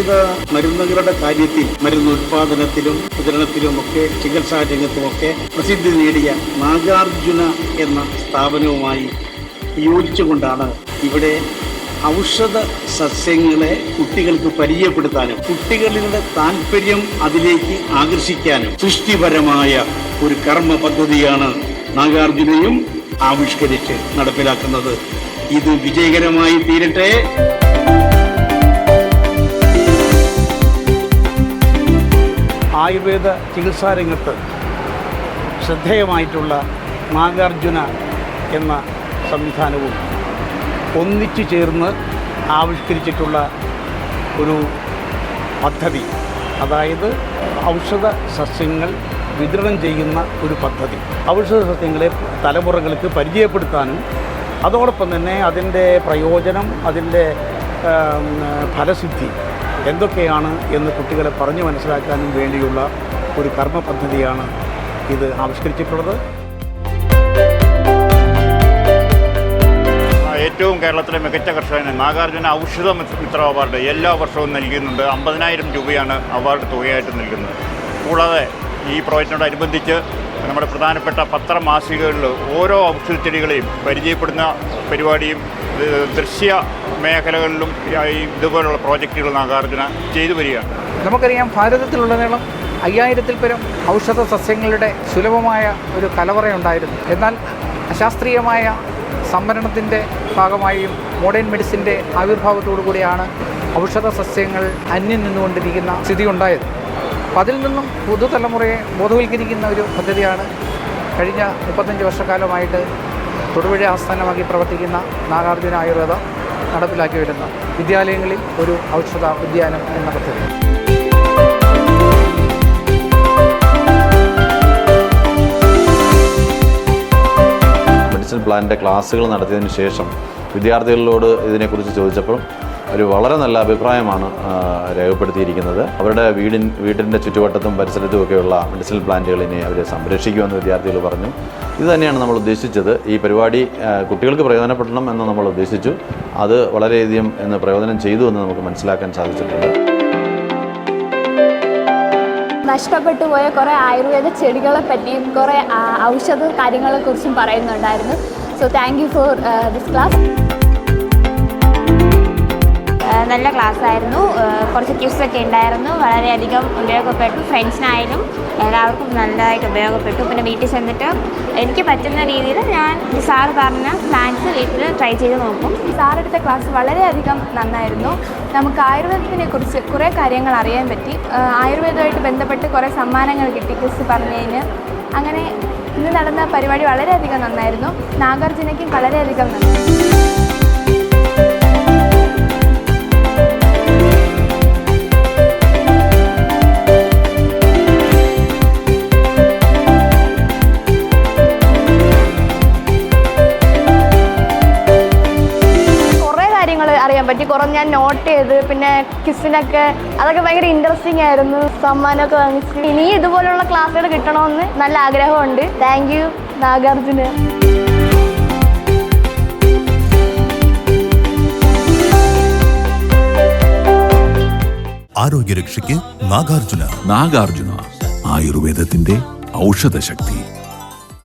ഔഷധ മരുന്നുകളുടെ കാര്യത്തിൽ, മരുന്ന് ഉൽപാദനത്തിലും വിതരണത്തിലുമൊക്കെ ചികിത്സാ രംഗത്തുമൊക്കെ പ്രസിദ്ധി നേടിയ നാഗാർജുന എന്ന സ്ഥാപനവുമായി യോജിച്ചുകൊണ്ടാണ് ഇവിടെ ഔഷധ സസ്യങ്ങളെ കുട്ടികൾക്ക് പരിചയപ്പെടുത്താനും കുട്ടികളുടെ താല്പര്യം അതിലേക്ക് ആകർഷിക്കാനും സൃഷ്ടിപരമായ ഒരു കർമ്മ പദ്ധതിയാണ് നാഗാർജുനയും ആവിഷ്കരിച്ച് നടപ്പിലാക്കുന്നത്. ഇത് വിജയകരമായി തീരട്ടെ. ആയുർവേദ ചികിത്സാ രംഗത്ത് ശ്രദ്ധേയമായിട്ടുള്ള നാഗാർജുന എന്ന സംവിധാനവും ഒന്നിച്ചു ചേർന്ന് ആവിഷ്കരിച്ചിട്ടുള്ള ഒരു പദ്ധതി, അതായത് ഔഷധ സസ്യങ്ങൾ വിതരണം ചെയ്യുന്ന ഒരു പദ്ധതി. ഔഷധ സസ്യങ്ങളെ തലമുറകൾക്ക് പരിചയപ്പെടുത്താനും അതോടൊപ്പം തന്നെ അതിൻ്റെ പ്രയോജനം, അതിൻ്റെ ഫലസിദ്ധി എന്തൊക്കെയാണ് എന്ന് കുട്ടികളെ പറഞ്ഞു മനസ്സിലാക്കാനും വേണ്ടിയുള്ള ഒരു കർമ്മ പദ്ധതിയാണ് ഇത് ആവിഷ്കരിച്ചിട്ടുള്ളത്. ഏറ്റവും കേരളത്തിലെ മികച്ച കർഷകന് നാഗാർജുന ഔഷധ മിത്ര അവാർഡ് എല്ലാ വർഷവും നൽകുന്നുണ്ട്. 50,000 രൂപയാണ് അവാർഡ് തുകയായിട്ട് നൽകുന്നത്. കൂടാതെ ഈ പ്രോജക്റ്റിനോടനുബന്ധിച്ച് നമ്മുടെ പ്രധാനപ്പെട്ട പത്രമാസികകളിൽ ഓരോ ഔഷധ ചെടികളെയും പരിചയപ്പെടുന്ന പരിപാടിയും ദൃശ്യ മേഖലകളിലും ഇതുപോലുള്ള പ്രോജക്റ്റുകൾ നാഗാർജുന ചെയ്തു വരികയാണ്. നമുക്കറിയാം, ഭാരതത്തിലുടനീളം 5000-ൽ പരം ഔഷധ സസ്യങ്ങളുടെ സുലഭമായ ഒരു കലവറയുണ്ടായിരുന്നു. എന്നാൽ അശാസ്ത്രീയമായ സംവരണത്തിൻ്റെ ഭാഗമായും മോഡേൺ മെഡിസിൻ്റെ ആവിർഭാവത്തോടു കൂടിയാണ് ഔഷധ സസ്യങ്ങൾ അന്യം നിന്നുകൊണ്ടിരിക്കുന്ന സ്ഥിതി ഉണ്ടായത്. അപ്പോൾ അതിൽ നിന്നും പുതുതലമുറയെ ബോധവൽക്കരിക്കുന്ന ഒരു പദ്ധതിയാണ് കഴിഞ്ഞ 35 വർഷക്കാലമായിട്ട് തൊടുപുഴ ആസ്ഥാനമാക്കി പ്രവർത്തിക്കുന്ന നാഗാർജുന ആയുർവേദ നടപ്പിലാക്കി വരുന്ന വിദ്യാലയങ്ങളിൽ ഒരു ഔഷധ ഉദ്യാനം എന്ന പദ്ധതി. മെഡിസിൻ പ്ലാനിൻ്റെ ക്ലാസ്സുകൾ നടത്തിയതിന് ശേഷം വിദ്യാർത്ഥികളോട് ഇതിനെക്കുറിച്ച് ചോദിച്ചപ്പോൾ ഒരു വളരെ നല്ല അഭിപ്രായമാണ് രേഖപ്പെടുത്തിയിരിക്കുന്നത്. അവരുടെ വീടിൻ്റെ ചുറ്റുവട്ടത്തും പരിസരത്തുമൊക്കെയുള്ള മെഡിസിനൽ പ്ലാന്റുകളിനെ അവർ സംരക്ഷിക്കുമെന്ന് വിദ്യാർത്ഥികൾ പറഞ്ഞു. ഇത് തന്നെയാണ് നമ്മൾ ഉദ്ദേശിച്ചത്. ഈ പരിപാടി കുട്ടികൾക്ക് പ്രയോജനപ്പെടണം എന്ന് നമ്മൾ ഉദ്ദേശിച്ചു. അത് വളരെയധികം പ്രയോജനം ചെയ്തു എന്ന് നമുക്ക് മനസ്സിലാക്കാൻ സാധിച്ചിട്ടുണ്ട്. നഷ്ടപ്പെട്ടു പോയ കുറേ ആയുർവേദ ചെടികളെ പറ്റിയും കുറേ ഔഷധ കാര്യങ്ങളെക്കുറിച്ചും പറയുന്നുണ്ടായിരുന്നു. So thank you for this class. നല്ല ക്ലാസ്സായിരുന്നു. കുറച്ച് ടിപ്സൊക്കെ ഉണ്ടായിരുന്നു. വളരെയധികം ഉപയോഗപ്പെട്ടു. ഫ്രണ്ട്സിനായാലും എല്ലാവർക്കും നല്ലതായിട്ട് ഉപയോഗപ്പെട്ടു. പിന്നെ വീട്ടിൽ ചെന്നിട്ട് എനിക്ക് പറ്റുന്ന രീതിയിൽ ഞാൻ സാറ് പറഞ്ഞ പ്ലാൻസ് വീട്ടിൽ ട്രൈ ചെയ്ത് നോക്കും. സാറെടുത്ത ക്ലാസ് വളരെയധികം നന്നായിരുന്നു. നമുക്ക് ആയുർവേദത്തിനെ കുറിച്ച് കുറേ കാര്യങ്ങൾ അറിയാൻ പറ്റി. ആയുർവേദമായിട്ട് ബന്ധപ്പെട്ട് കുറേ സമ്മാനങ്ങൾ കിട്ടി ക്വിസ് പറഞ്ഞതിന്. അങ്ങനെ ഇന്ന് നടന്ന പരിപാടി വളരെയധികം നന്നായിരുന്നു. നാഗാർജുനയ്ക്കും വളരെയധികം നന്ദി. അറിയാൻ പറ്റി. കുറേ ഞാൻ നോട്ട് ചെയ്ത്, പിന്നെ ക്വിസിനൊക്കെ അതൊക്കെ ഭയങ്കര ഇൻട്രസ്റ്റിംഗ് ആയിരുന്നു. സമ്മാനമൊക്കെ വാങ്ങിച്ച് ഇനി ഇതുപോലുള്ള ക്ലാസ്സുകൾ കിട്ടണമെന്ന് നല്ല ആഗ്രഹമുണ്ട്. Thank you Nagarjuna. ആരോഗ്യരക്ഷയ്ക്ക് നാഗാർജുന. ആയുർവേദത്തിന്റെ ഔഷധശക്തി.